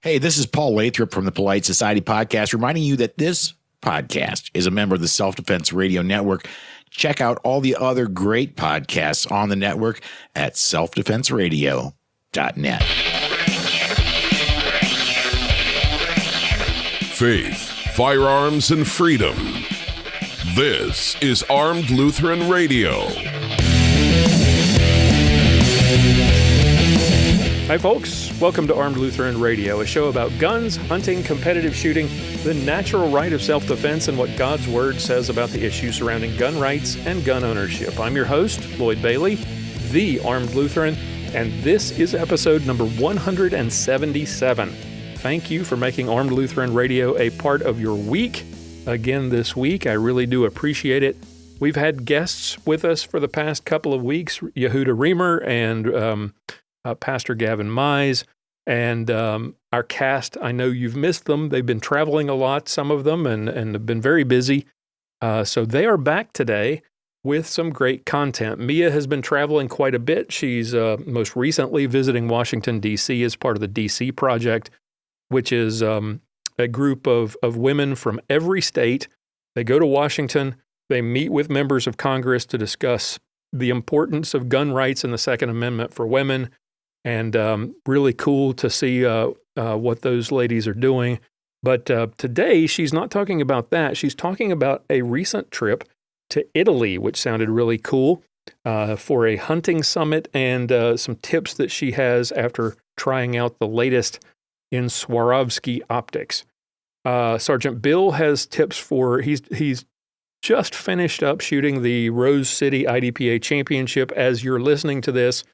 Hey, this is Paul Lathrop from the Polite Society Podcast, reminding you that this podcast is a member of the Self-Defense Radio Network. Check out all the other great podcasts on the network at selfdefenseradio.net. Faith, firearms, and freedom. This is Armed Lutheran Radio. Hi, folks. Welcome to Armed Lutheran Radio, a show about guns, hunting, competitive shooting, the natural right of self-defense, and what God's Word says about the issues surrounding gun rights and gun ownership. I'm your host, Lloyd Bailey, the Armed Lutheran, and this is episode number 177. Thank you for making Armed Lutheran Radio a part of your week. Again this week, I really do appreciate it. We've had guests with us for the past couple of weeks, Yehuda Reamer and Pastor Gavin Mize, and our cast. I know you've missed them. They've been traveling a lot, some of them, and have been very busy. So they are back today with some great content. Mia has been traveling quite a bit. She's most recently visiting Washington, D.C. as part of the D.C. Project, which is a group of women from every state. They go to Washington. They meet with members of Congress to discuss the importance of gun rights and the Second Amendment for women. And really cool to see what those ladies are doing. But today, she's not talking about that. She's talking about a recent trip to Italy, which sounded really cool, for a hunting summit and some tips that she has after trying out the latest in Swarovski optics. Sergeant Bill has tips for, he's just finished up shooting the Rose City IDPA Championship as you're listening to this.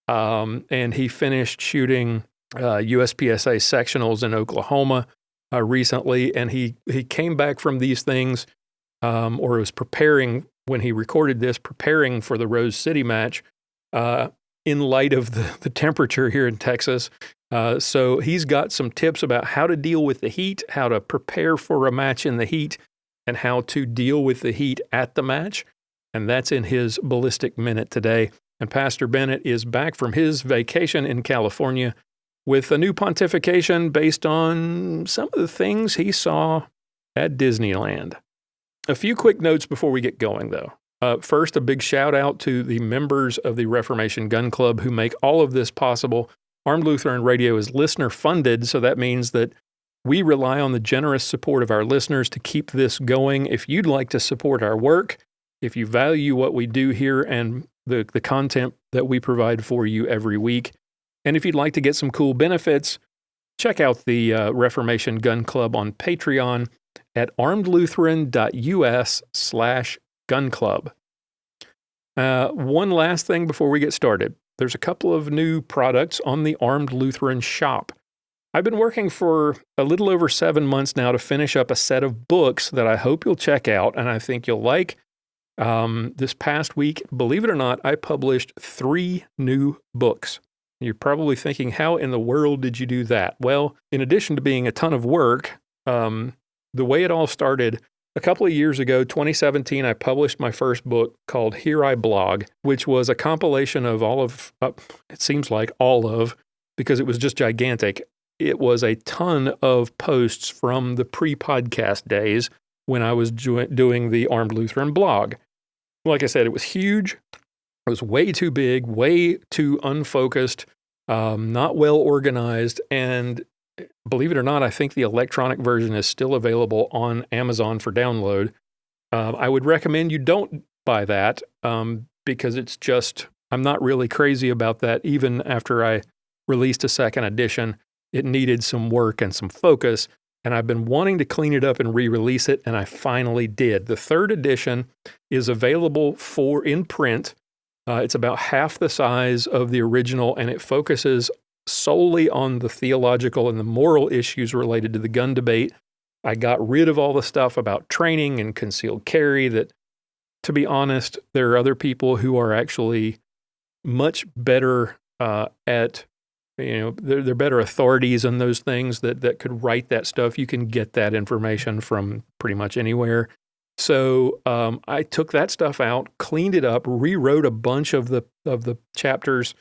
And he finished shooting USPSA sectionals in Oklahoma recently, and he came back from these things, or was preparing when he recorded this, preparing for the Rose City match in light of the temperature here in Texas. So he's got some tips about how to deal with the heat, how to prepare for a match in the heat, and how to deal with the heat at the match. And that's in his Ballistic Minute today. And Pastor Bennett is back from his vacation in California with a new pontification based on some of the things he saw at Disneyland. A few quick notes before we get going, though. First, a big shout out to the members of the Reformation Gun Club who make all of this possible. Armed Lutheran Radio is listener funded, so that means that we rely on the generous support of our listeners to keep this going. If you'd like to support our work, if you value what we do here and the content that we provide for you every week, and if you'd like to get some cool benefits, check out the Reformation Gun Club on Patreon at armedlutheran.us/gun club. One last thing before we get started. There's a couple of new products on the Armed Lutheran shop. I've been working for a little over 7 months now to finish up a set of books that I hope you'll check out and I think you'll like. This past week, believe it or not, I published 3 new books. You're probably thinking, how in the world did you do that? Well, in addition to being a ton of work, the way it all started, a couple of years ago, 2017, I published my first book called Here I Blog, which was a compilation of it seems like all of, because it was just gigantic. It was a ton of posts from the pre-podcast days when I was doing the Armed Lutheran blog. Like I said, it was huge. It was way too big, way too unfocused, not well organized. And believe it or not, I think the electronic version is still available on Amazon for download. I would recommend you don't buy that because it's just, I'm not really crazy about that. Even after I released a second edition, it needed some work and some focus. And I've been wanting to clean it up and re-release it, and I finally did. The third edition is available in print. It's about half the size of the original, and it focuses solely on the theological and the moral issues related to the gun debate. I got rid of all the stuff about training and concealed carry that, to be honest, there are other people who are actually much better at they're better authorities on those things that could write that stuff. You can get that information from pretty much anywhere. So I took that stuff out, cleaned it up, rewrote a bunch of the chapters,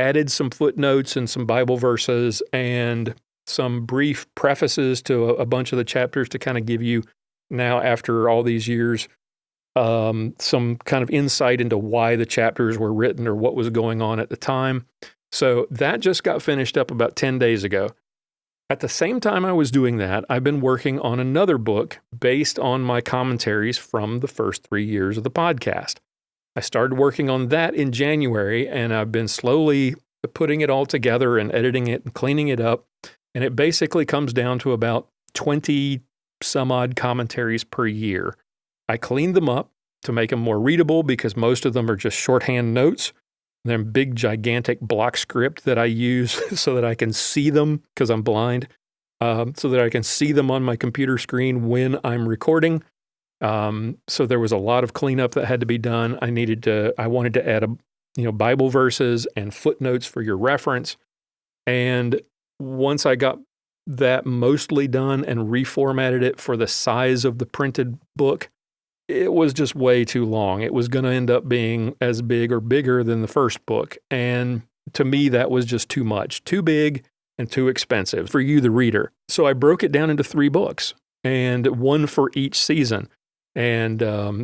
added some footnotes and some Bible verses and some brief prefaces to a bunch of the chapters to kind of give you now, after all these years, some kind of insight into why the chapters were written or what was going on at the time. So that just got finished up about 10 days ago. At the same time I was doing that, I've been working on another book based on my commentaries from the first 3 years of the podcast. I started working on that in January, and I've been slowly putting it all together and editing it and cleaning it up. And it basically comes down to about 20 some odd commentaries per year. I cleaned them up to make them more readable because most of them are just shorthand notes. They're big, gigantic block script that I use so that I can see them because I'm blind, so that I can see them on my computer screen when I'm recording. So there was a lot of cleanup that had to be done. I wanted to add Bible verses and footnotes for your reference. And once I got that mostly done and reformatted it for the size of the printed book, it was just way too long. It was going to end up being as big or bigger than the first book. And to me, that was just too much, too big and too expensive for you, the reader. So I broke it down into 3 books, and one for each season. And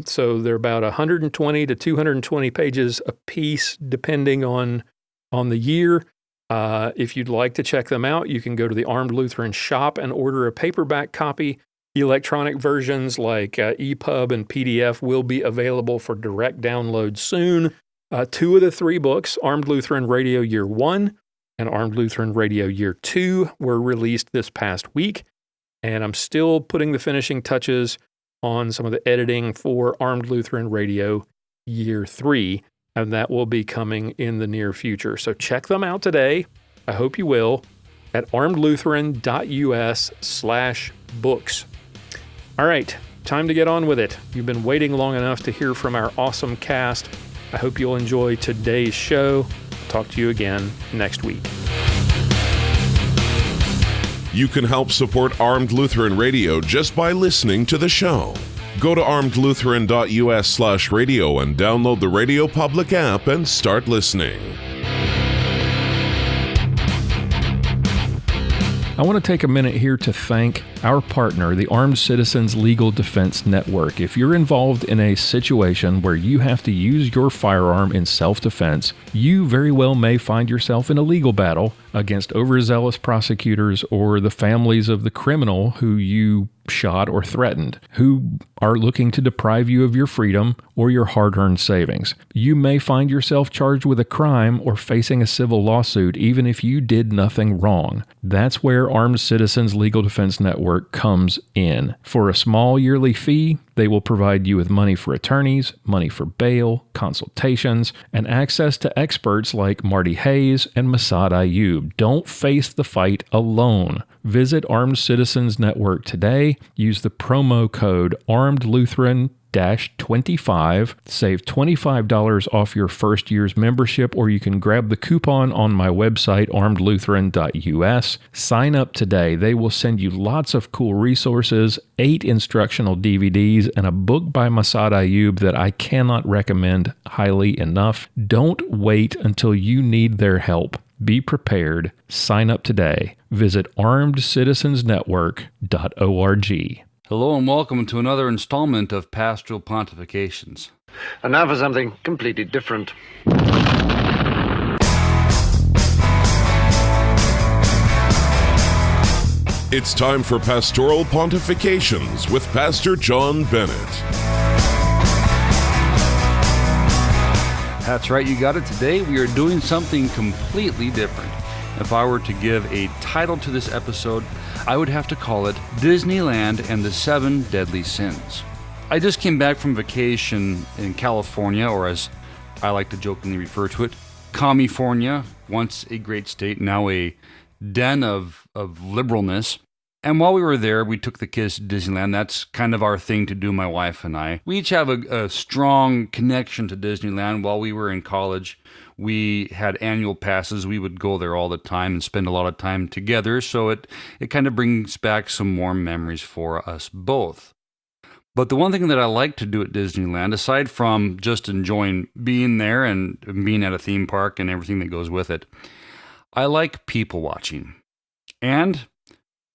so they're about 120 to 220 pages a piece, depending on the year. If you'd like to check them out, you can go to the Armed Lutheran shop and order a paperback copy. Electronic versions like EPUB and PDF will be available for direct download soon. 2 of the 3 books, Armed Lutheran Radio Year 1 and Armed Lutheran Radio Year 2, were released this past week. And I'm still putting the finishing touches on some of the editing for Armed Lutheran Radio Year 3, and that will be coming in the near future. So check them out today. I hope you will at armedlutheran.us/books. All right, time to get on with it. You've been waiting long enough to hear from our awesome cast. I hope you'll enjoy today's show. Talk to you again next week. You can help support Armed Lutheran Radio just by listening to the show. Go to armedlutheran.us/radio and download the Radio Public app and start listening. I want to take a minute here to thank our partner, the Armed Citizens Legal Defense Network. If you're involved in a situation where you have to use your firearm in self-defense, you very well may find yourself in a legal battle against overzealous prosecutors or the families of the criminal who you shot or threatened, who are looking to deprive you of your freedom or your hard-earned savings. You may find yourself charged with a crime or facing a civil lawsuit even if you did nothing wrong. That's where Armed Citizens Legal Defense Network comes in. For a small yearly fee, they will provide you with money for attorneys, money for bail, consultations, and access to experts like Marty Hayes and Masad Ayub. Don't face the fight alone. Visit Armed Citizens Network today. Use the promo code ARMEDLutheran-25. Save $25 off your first year's membership, or you can grab the coupon on my website, armedlutheran.us. Sign up today. They will send you lots of cool resources, 8 instructional DVDs, and a book by Masad Ayub that I cannot recommend highly enough. Don't wait until you need their help. Be prepared. Sign up today. Visit armedcitizensnetwork.org. Hello and welcome to another installment of Pastoral Pontifications. And now for something completely different. It's time for Pastoral Pontifications with Pastor John Bennett. That's right, you got it. Today we are doing something completely different. If I were to give a title to this episode, I would have to call it Disneyland and the 7 Deadly Sins. I just came back from vacation in California, or as I like to jokingly refer to it, Commiefornia, once a great state, now a den of liberalness. And while we were there, we took the kids to Disneyland. That's kind of our thing to do, my wife and I. We each have a strong connection to Disneyland. While we were in college, we had annual passes. We would go there all the time and spend a lot of time together. So it kind of brings back some warm memories for us both. But the one thing that I like to do at Disneyland, aside from just enjoying being there and being at a theme park and everything that goes with it, I like people watching. And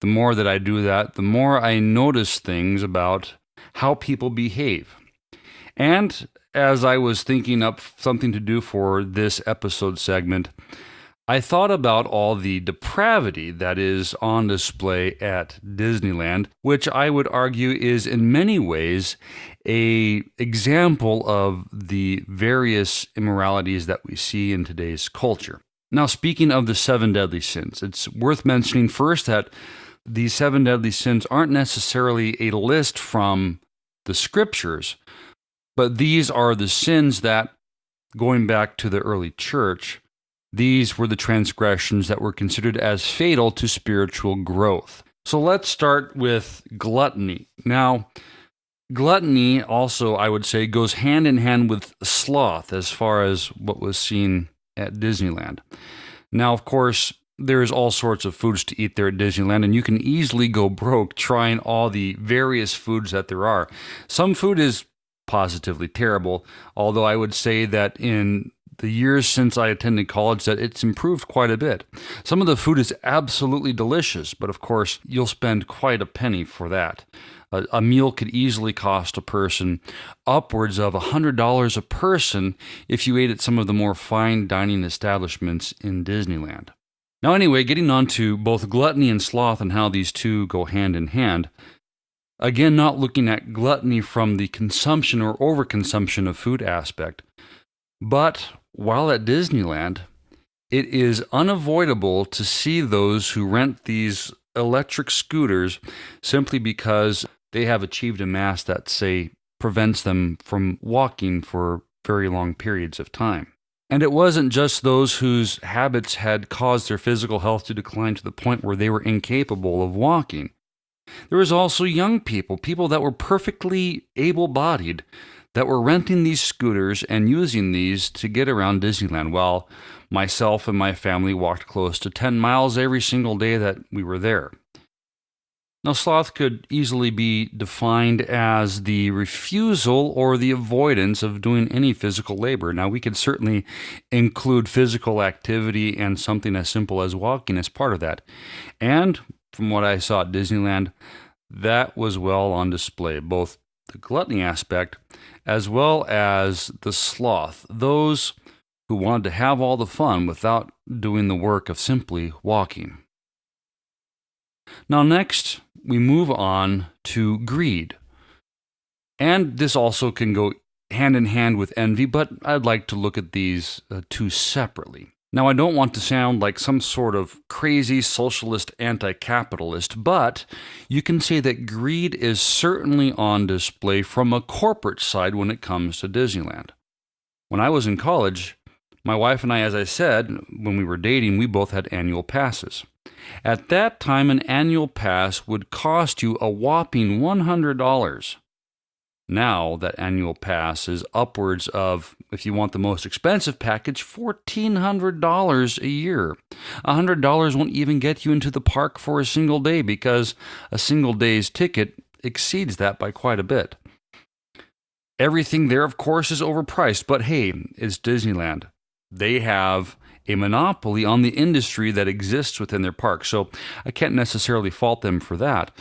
the more that I do that, the more I notice things about how people behave. And as I was thinking up something to do for this episode segment, I thought about all the depravity that is on display at Disneyland, which I would argue is in many ways an example of the various immoralities that we see in today's culture. Now, speaking of the 7 deadly sins, it's worth mentioning first that these 7 deadly sins aren't necessarily a list from the scriptures, but these are the sins that, going back to the early church, these were the transgressions that were considered as fatal to spiritual growth. So let's start with gluttony. Now, gluttony also, I would say, goes hand in hand with sloth as far as what was seen at Disneyland. Now, of course, there's all sorts of foods to eat there at Disneyland, and you can easily go broke trying all the various foods that there are. Some food is positively terrible, although I would say that in the years since I attended college that it's improved quite a bit. Some of the food is absolutely delicious, but of course, you'll spend quite a penny for that. A meal could easily cost a person upwards of $100 a person if you ate at some of the more fine dining establishments in Disneyland. Now anyway, getting on to both gluttony and sloth and how these two go hand in hand, again, not looking at gluttony from the consumption or overconsumption of food aspect, but while at Disneyland, it is unavoidable to see those who rent these electric scooters simply because they have achieved a mass that, say, prevents them from walking for very long periods of time. And it wasn't just those whose habits had caused their physical health to decline to the point where they were incapable of walking. There was also young people, people that were perfectly able-bodied, that were renting these scooters and using these to get around Disneyland, while myself and my family walked close to 10 miles every single day that we were there. Now, sloth could easily be defined as the refusal or the avoidance of doing any physical labor. Now, we could certainly include physical activity and something as simple as walking as part of that. And from what I saw at Disneyland, that was well on display, both the gluttony aspect as well as the sloth, those who wanted to have all the fun without doing the work of simply walking. Now next, we move on to greed. And this also can go hand in hand with envy, but I'd like to look at these two separately. Now, I don't want to sound like some sort of crazy socialist anti-capitalist, but you can say that greed is certainly on display from a corporate side when it comes to Disneyland. When I was in college, my wife and I, as I said, when we were dating, we both had annual passes. At that time, an annual pass would cost you a whopping $100. Now, that annual pass is upwards of, if you want the most expensive package, $1,400 a year. $100 won't even get you into the park for a single day because a single day's ticket exceeds that by quite a bit. Everything there, of course, is overpriced, but hey, it's Disneyland. They have a monopoly on the industry that exists within their park, so I can't necessarily fault them for that.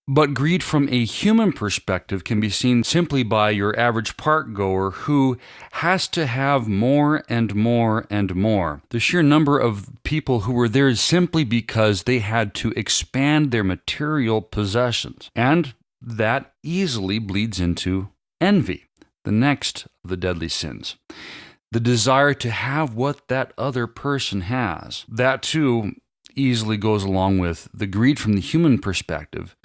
But greed from a human perspective can be seen simply by your average park goer who has to have more and more and more. The sheer number of people who were there is simply because they had to expand their material possessions. And that easily bleeds into envy, the next of the deadly sins. The desire to have what that other person has. That too easily goes along with the greed from the human perspective.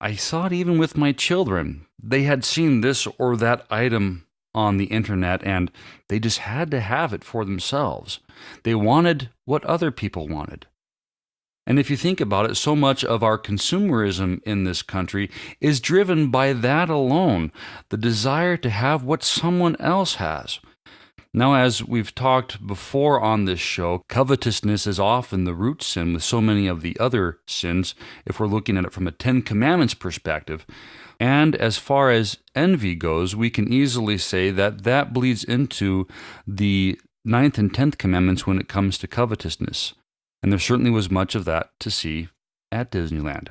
I saw it even with my children. They had seen this or that item on the internet and they just had to have it for themselves. They wanted what other people wanted. And if you think about it, so much of our consumerism in this country is driven by that alone, the desire to have what someone else has. Now, as we've talked before on this show, covetousness is often the root sin with so many of the other sins, if we're looking at it from a Ten Commandments perspective. And as far as envy goes, we can easily say that that bleeds into the 9th and 10th commandments when it comes to covetousness. And there certainly was much of that to see at Disneyland.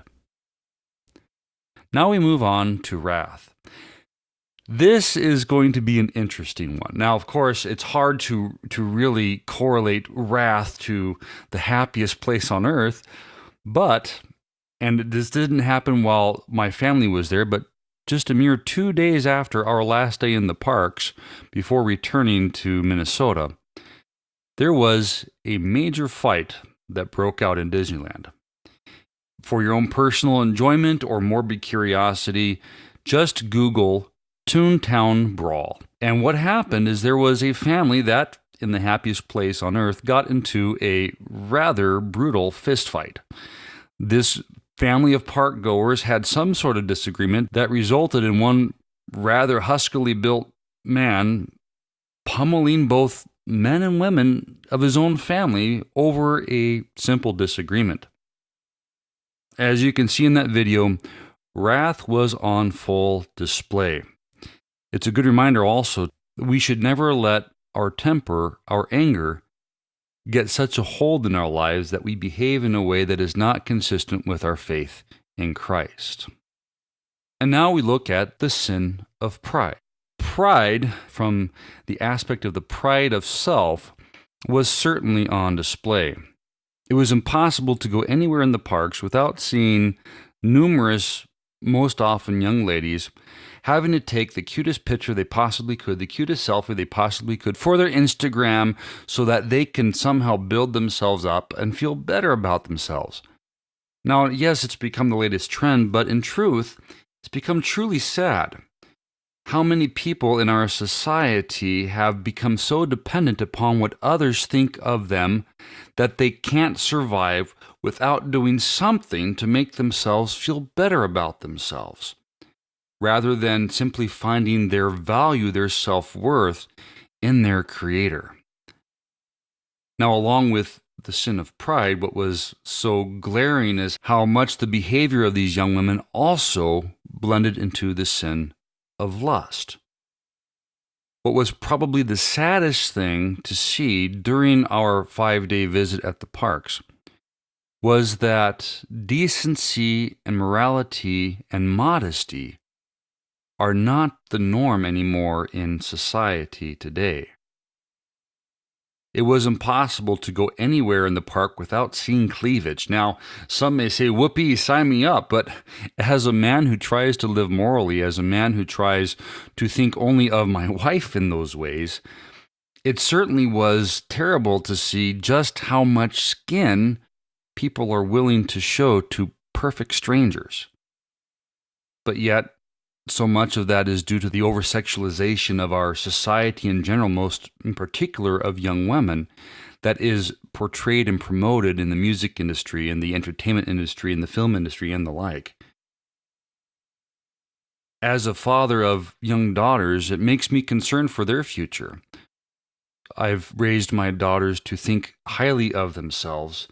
Now we move on to wrath. This is going to be an interesting one. Now, of course, it's hard to really correlate wrath to the happiest place on earth, and this didn't happen while my family was there, but just a mere 2 days after our last day in the parks, before returning to Minnesota, there was a major fight that broke out in Disneyland. For your own personal enjoyment or morbid curiosity, just Google Toontown Brawl. And what happened is there was a family that, in the happiest place on earth, got into a rather brutal fist fight. This family of park goers had some sort of disagreement that resulted in one rather huskily built man pummeling both men and women of his own family over a simple disagreement. As you can see in that video, wrath was on full display. It's a good reminder also that we should never let our temper, our anger, get such a hold in our lives that we behave in a way that is not consistent with our faith in Christ. And now we look at the sin of pride. Pride, from the aspect of the pride of self, was certainly on display. It was impossible to go anywhere in the parks without seeing numerous, most often young ladies, having to take the cutest picture they possibly could, the cutest selfie they possibly could for their Instagram so that they can somehow build themselves up and feel better about themselves. Now, yes, it's become the latest trend, but in truth, it's become truly sad. How many people in our society have become so dependent upon what others think of them that they can't survive without doing something to make themselves feel better about themselves, rather than simply finding their value, their self-worth in their Creator. Now, along with the sin of pride, what was so glaring is how much the behavior of these young women also blended into the sin of lust. What was probably the saddest thing to see during our 5-day visit at the parks was that decency and morality and modesty are not the norm anymore in society today. It was impossible to go anywhere in the park without seeing cleavage. Now, some may say, whoopee, sign me up, but as a man who tries to live morally, as a man who tries to think only of my wife in those ways, it certainly was terrible to see just how much skin people are willing to show to perfect strangers. But yet, so much of that is due to the over-sexualization of our society in general, most in particular of young women, that is portrayed and promoted in the music industry, in the entertainment industry, in the film industry, and the like. As a father of young daughters, it makes me concerned for their future. I've raised my daughters to think highly of themselves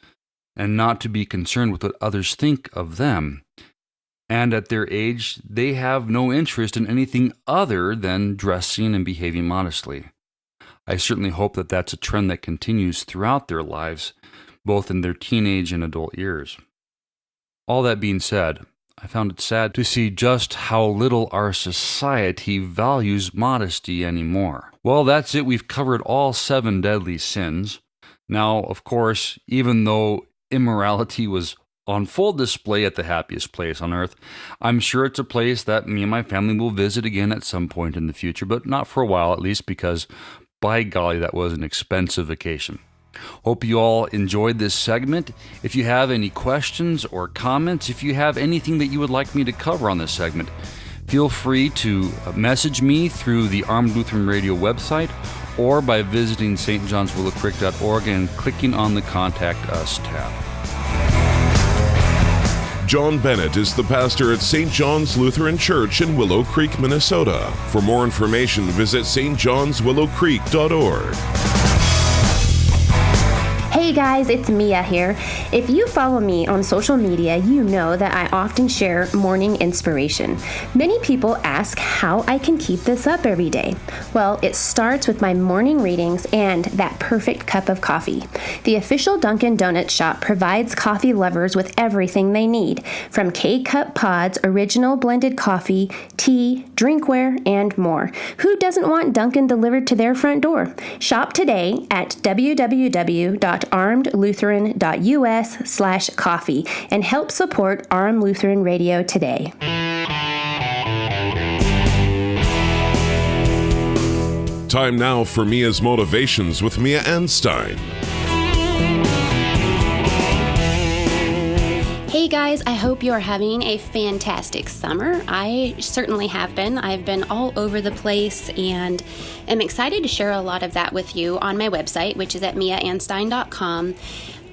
and not to be concerned with what others think of them. And at their age, they have no interest in anything other than dressing and behaving modestly. I certainly hope that that's a trend that continues throughout their lives, both in their teenage and adult years. All that being said, I found it sad to see just how little our society values modesty anymore. Well, that's it. We've covered all 7 deadly sins. Now, of course, even though immorality was on full display at the happiest place on earth, I'm sure it's a place that me and my family will visit again at some point in the future, but not for a while at least, because by golly, that was an expensive vacation. Hope you all enjoyed this segment. If you have any questions or comments, if you have anything that you would like me to cover on this segment, feel free to message me through the Armed Lutheran Radio website or by visiting stjohnswillowcreek.org and clicking on the Contact Us tab. John Bennett is the pastor at St. John's Lutheran Church in Willow Creek, Minnesota. For more information, visit stjohnswillowcreek.org. Hey guys, it's Mia here. If you follow me on social media, you know that I often share morning inspiration. Many people ask how I can keep this up every day. Well, it starts with my morning readings and that perfect cup of coffee. The official Dunkin' Donuts shop provides coffee lovers with everything they need, from K-Cup pods, original blended coffee, tea, drinkware, and more. Who doesn't want Dunkin' delivered to their front door? Shop today at www.armedlutheran.us/coffee and help support Armed Lutheran Radio today. Time now for Mia's Motivations with Mia Anstine. Hey guys, I hope you're having a fantastic summer. I certainly have been. I've been all over the place and am excited to share a lot of that with you on my website, which is at miaanstine.com.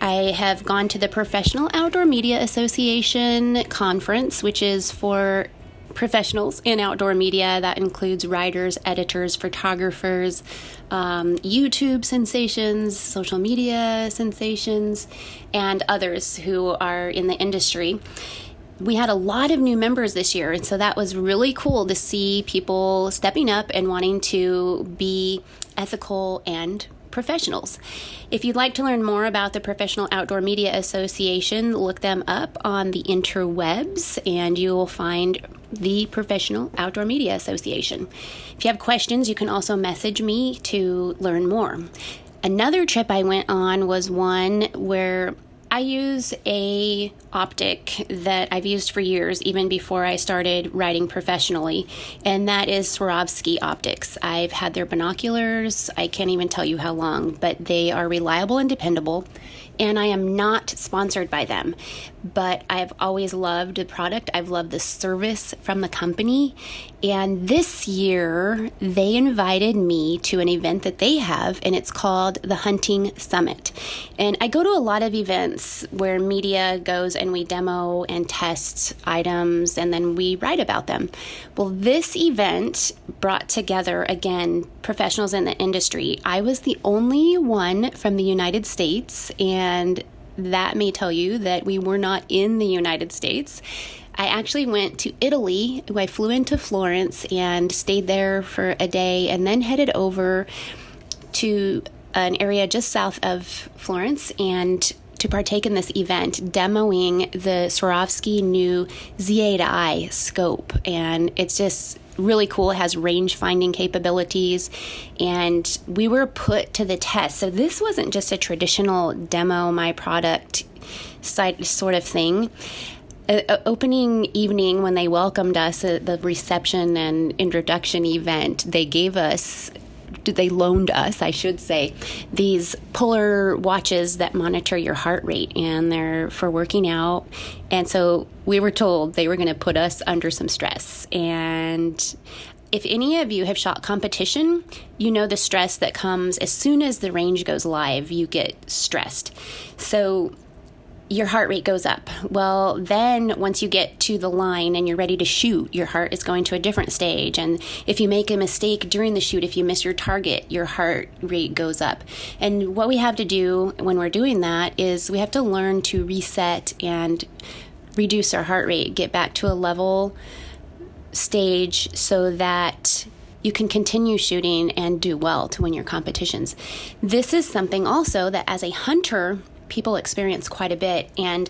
I have gone to the Professional Outdoor Media Association conference, which is for professionals in outdoor media. That includes writers, editors, photographers, YouTube sensations, social media sensations, and others who are in the industry. We had a lot of new members this year, and so that was really cool to see people stepping up and wanting to be ethical and professionals. If you'd like to learn more about the Professional Outdoor Media Association, look them up on the interwebs and you will find the Professional Outdoor Media Association. If you have questions, you can also message me to learn more. Another trip I went on was one where I use a optic that I've used for years, even before I started writing professionally, and that is Swarovski optics. I've had their binoculars, I can't even tell you how long, but they are reliable and dependable, and I am not sponsored by them, but I've always loved the product. I've loved the service from the company, and this year they invited me to an event that they have, and it's called the Hunting Summit. And I go to a lot of events where media goes and we demo and test items and then we write about them. Well, this event brought together, again, professionals in the industry. I was the only one from the United States, and that may tell you that we were not in the United States. I actually went to Italy. I flew into Florence and stayed there for a day and then headed over to an area just south of Florence and to partake in this event demoing the Swarovski new Z8i scope. And it's just really cool. It has range finding capabilities, and we were put to the test. So this wasn't just a traditional demo my product site sort of thing. Opening evening, when they welcomed us at the reception and introduction event, they loaned us, I should say, these Polar watches that monitor your heart rate, and they're for working out. And so we were told they were going to put us under some stress. And if any of you have shot competition, you know the stress that comes as soon as the range goes live, you get stressed. So your heart rate goes up. Well, then once you get to the line and you're ready to shoot, your heart is going to a different stage. And if you make a mistake during the shoot, if you miss your target, your heart rate goes up. And what we have to do when we're doing that is we have to learn to reset and reduce our heart rate, get back to a level stage so that you can continue shooting and do well to win your competitions. This is something also that as a hunter, people experience quite a bit, and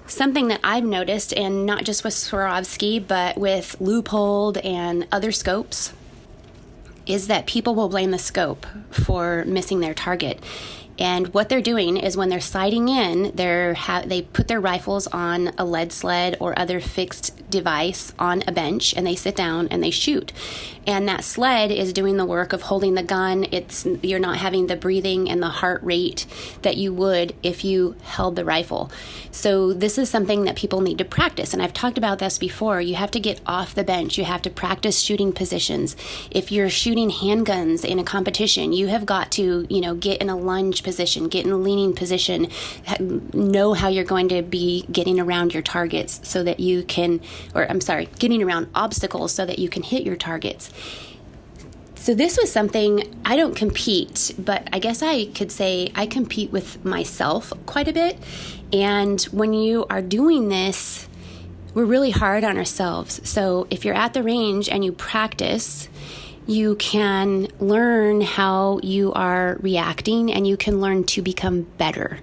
something that I've noticed, and not just with Swarovski, but with Leupold and other scopes, is that people will blame the scope for missing their target. And what they're doing is when they're sighting in, they put their rifles on a lead sled or other fixed device on a bench, and they sit down and they shoot. And that sled is doing the work of holding the gun. You're not having the breathing and the heart rate that you would if you held the rifle. So this is something that people need to practice. And I've talked about this before. You have to get off the bench. You have to practice shooting positions. If you're shooting handguns in a competition, you have got to, get in a lunge position, get in a leaning position, know how you're going to be getting around your targets so that you can, getting around obstacles so that you can hit your targets. So this was something, I don't compete, but I guess I could say I compete with myself quite a bit. And when you are doing this, we're really hard on ourselves. So if you're at the range and you practice, you can learn how you are reacting and you can learn to become better.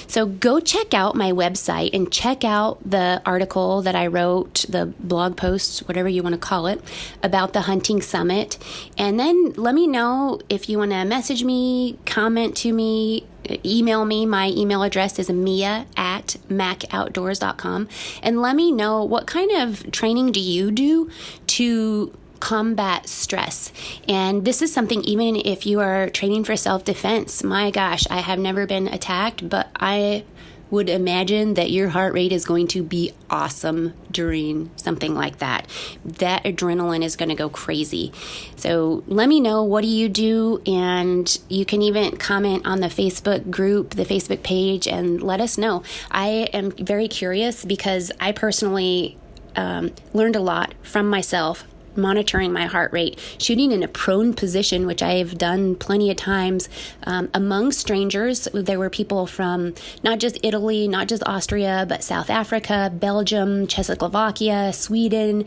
So go check out my website and check out the article that I wrote, the blog post, whatever you want to call it, about the hunting summit. And then let me know if you want to message me, comment to me, email me. My email address is mia@macoutdoors.com. And let me know what kind of training do you do to combat stress. And this is something, even if you are training for self-defense, my gosh, I have never been attacked, but I would imagine that your heart rate is going to be awesome during something like that. That adrenaline is going to go crazy. So let me know, what do you do? And you can even comment on the Facebook group, the Facebook page, and let us know. I am very curious because I personally learned a lot from myself monitoring my heart rate, shooting in a prone position, which I've done plenty of times among strangers. There were people from not just Italy, not just Austria, but South Africa, Belgium, Czechoslovakia, Sweden.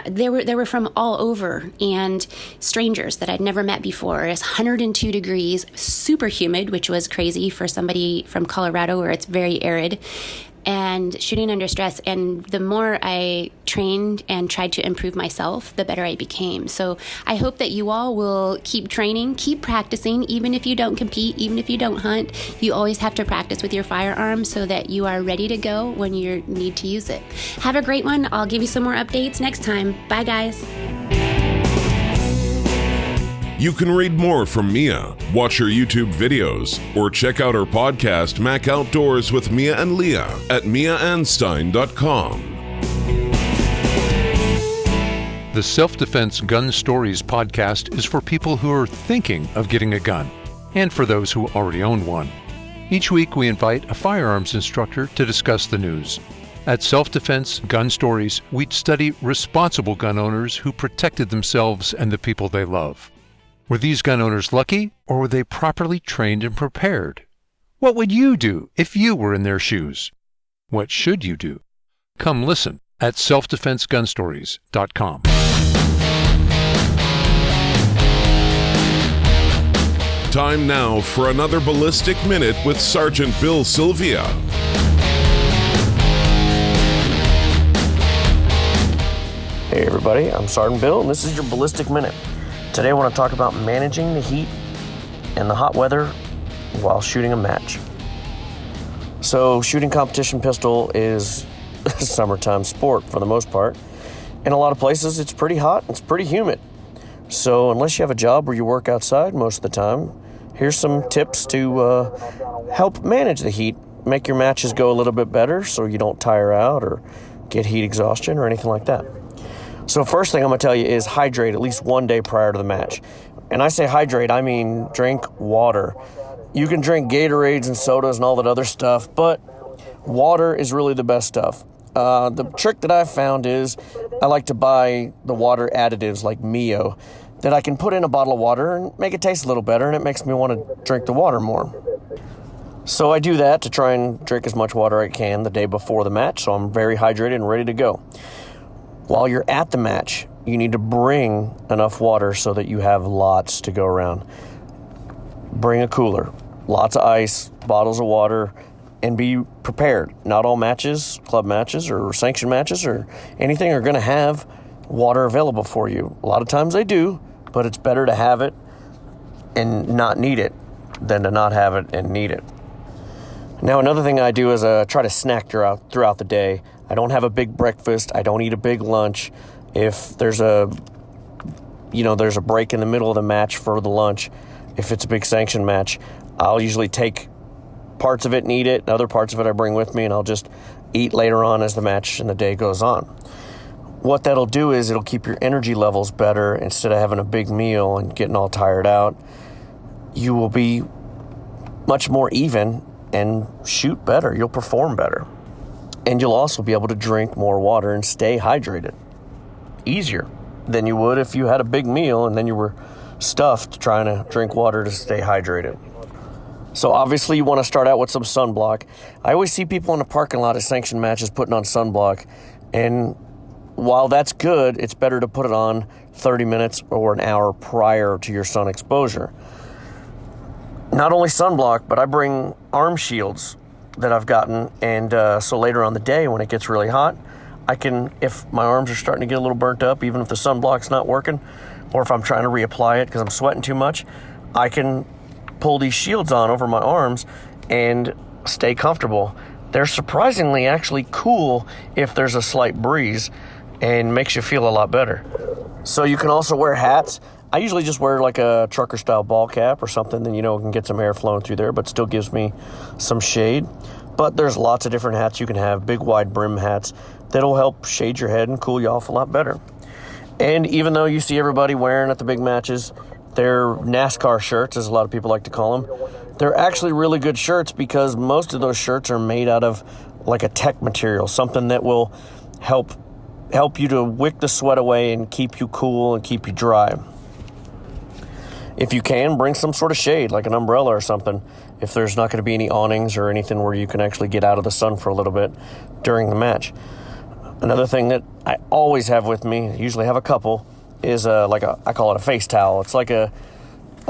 They were from all over, and strangers that I'd never met before. It's 102 degrees, super humid, which was crazy for somebody from Colorado where it's very arid, and shooting under stress. And the more I trained and tried to improve myself, the better I became. So I hope that you all will keep training, keep practicing, even if you don't compete, even if you don't hunt. You always have to practice with your firearm so that you are ready to go when you need to use it. Have a great one. I'll give you some more updates next time. Bye, guys. You can read more from Mia, watch her YouTube videos, or check out her podcast, Mac Outdoors with Mia and Leah, at miaanstine.com. The Self-Defense Gun Stories podcast is for people who are thinking of getting a gun, and for those who already own one. Each week we invite a firearms instructor to discuss the news. At Self-Defense Gun Stories, we study responsible gun owners who protected themselves and the people they love. Were these gun owners lucky, or were they properly trained and prepared? What would you do if you were in their shoes? What should you do? Come listen at selfdefensegunstories.com. Time now for another Ballistic Minute with Sergeant Bill Sylvia. Hey everybody, I'm Sergeant Bill, and this is your Ballistic Minute. Today I want to talk about managing the heat and the hot weather while shooting a match. So shooting competition pistol is a summertime sport for the most part. In a lot of places it's pretty hot, it's pretty humid. So unless you have a job where you work outside most of the time, here's some tips to help manage the heat, make your matches go a little bit better so you don't tire out or get heat exhaustion or anything like that. So first thing I'm going to tell you is hydrate at least one day prior to the match. And I say hydrate, I mean drink water. You can drink Gatorades and sodas and all that other stuff, but water is really the best stuff. The trick that I've found is I like to buy the water additives like Mio that I can put in a bottle of water and make it taste a little better, and it makes me want to drink the water more. So I do that to try and drink as much water as I can the day before the match, so I'm very hydrated and ready to go. While you're at the match, you need to bring enough water so that you have lots to go around. Bring a cooler, lots of ice, bottles of water, and be prepared. Not all matches, club matches or sanctioned matches or anything are going to have water available for you. A lot of times they do, but it's better to have it and not need it than to not have it and need it. Now, another thing I do is try to snack throughout the day. I don't have a big breakfast. I don't eat a big lunch. If there's a break in the middle of the match for the lunch, if it's a big sanctioned match, I'll usually take parts of it and eat it. And other parts of it I bring with me, and I'll just eat later on as the match and the day goes on. What that'll do is it'll keep your energy levels better. Instead of having a big meal and getting all tired out, you will be much more even and shoot better. You'll perform better. And you'll also be able to drink more water and stay hydrated easier than you would if you had a big meal and then you were stuffed trying to drink water to stay hydrated. So obviously you want to start out with some sunblock. I always see people in the parking lot at sanctioned matches putting on sunblock, and while that's good, it's better to put it on 30 minutes or an hour prior to your sun exposure. Not only sunblock, but I bring arm shields that I've gotten, and so later on the day when it gets really hot, I can, if my arms are starting to get a little burnt up, even if the sunblock's not working, or if I'm trying to reapply it because I'm sweating too much, I can pull these shields on over my arms and stay comfortable. They're surprisingly actually cool if there's a slight breeze, and makes you feel a lot better. So you can also wear hats. I usually just wear like a trucker style ball cap or something, then can get some air flowing through there, but still gives me some shade. But there's lots of different hats you can have, big wide brim hats that'll help shade your head and cool you off a lot better. And even though you see everybody wearing at the big matches their NASCAR shirts, as a lot of people like to call them, they're actually really good shirts because most of those shirts are made out of like a tech material, something that will help you to wick the sweat away and keep you cool and keep you dry. If you can, bring some sort of shade, like an umbrella or something, if there's not going to be any awnings or anything where you can actually get out of the sun for a little bit during the match. Another thing that I always have with me, usually have a couple, is I call it a face towel. It's like a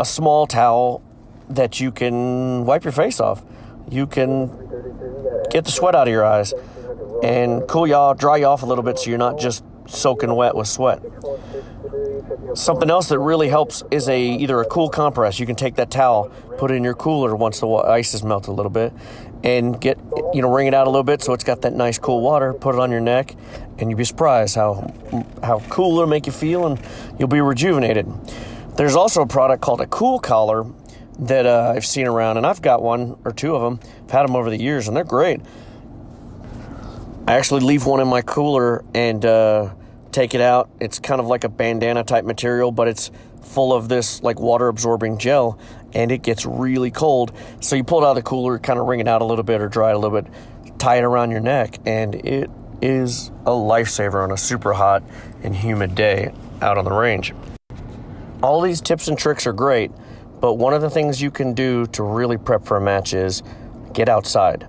small towel that you can wipe your face off. You can get the sweat out of your eyes and dry you off a little bit so you're not just soaking wet with sweat. Something else that really helps is either a cool compress. You can take that towel, put it in your cooler once the ice has melted a little bit, and wring it out a little bit so it's got that nice cool water. Put it on your neck, and you'll be surprised how cool it'll make you feel, and you'll be rejuvenated. There's also a product called a cool collar that I've seen around, and I've got one or two of them. I've had them over the years, and they're great. I actually leave one in my cooler and take it out. It's kind of like a bandana type material, but it's full of this like water absorbing gel, and it gets really cold. So you pull it out of the cooler, kind of wring it out a little bit or dry it a little bit, tie it around your neck, and it is a lifesaver on a super hot and humid day out on the range. All these tips and tricks are great, but one of the things you can do to really prep for a match is get outside.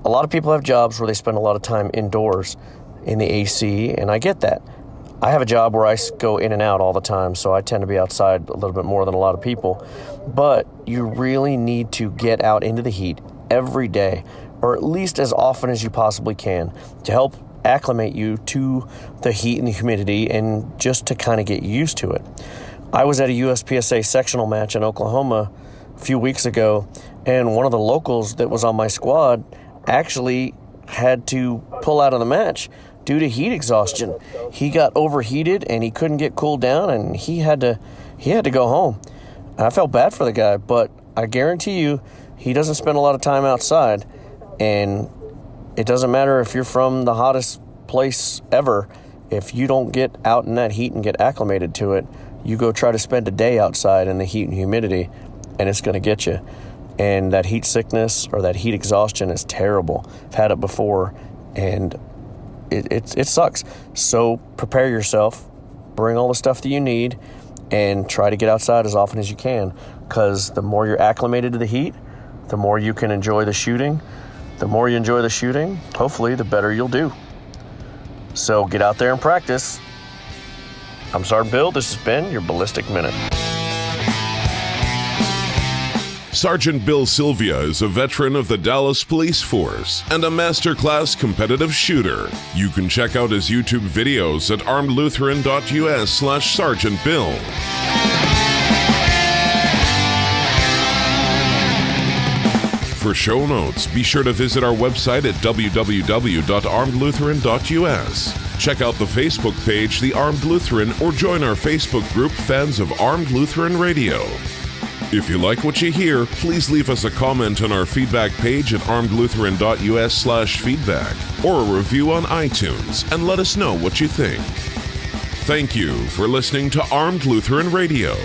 A lot of people have jobs where they spend a lot of time indoors in the AC, and I get that. I have a job where I go in and out all the time, so I tend to be outside a little bit more than a lot of people. But you really need to get out into the heat every day, or at least as often as you possibly can, to help acclimate you to the heat and the humidity and just to kind of get used to it. I was at a USPSA sectional match in Oklahoma a few weeks ago, and one of the locals that was on my squad actually had to pull out of the match due to heat exhaustion. He got overheated and he couldn't get cooled down, and he had to go home. And I felt bad for the guy, but I guarantee you he doesn't spend a lot of time outside, and it doesn't matter if you're from the hottest place ever. If you don't get out in that heat and get acclimated to it, you go try to spend a day outside in the heat and humidity, and it's going to get you. And that heat sickness or that heat exhaustion is terrible. I've had it before, and it sucks. So prepare yourself, bring all the stuff that you need, and try to get outside as often as you can, because the more you're acclimated to the heat, the more you can enjoy the shooting. The more you enjoy the shooting, hopefully the better you'll do. So get out there and practice. I'm Sergeant Bill. This has been your Ballistic Minute. Sergeant Bill Sylvia is a veteran of the Dallas Police Force and a masterclass competitive shooter. You can check out his YouTube videos at armedlutheran.us/Sergeant Bill. For show notes, be sure to visit our website at www.armedlutheran.us. Check out the Facebook page, The Armed Lutheran, or join our Facebook group, Fans of Armed Lutheran Radio. If you like what you hear, please leave us a comment on our feedback page at armedlutheran.us/feedback or a review on iTunes and let us know what you think. Thank you for listening to Armed Lutheran Radio.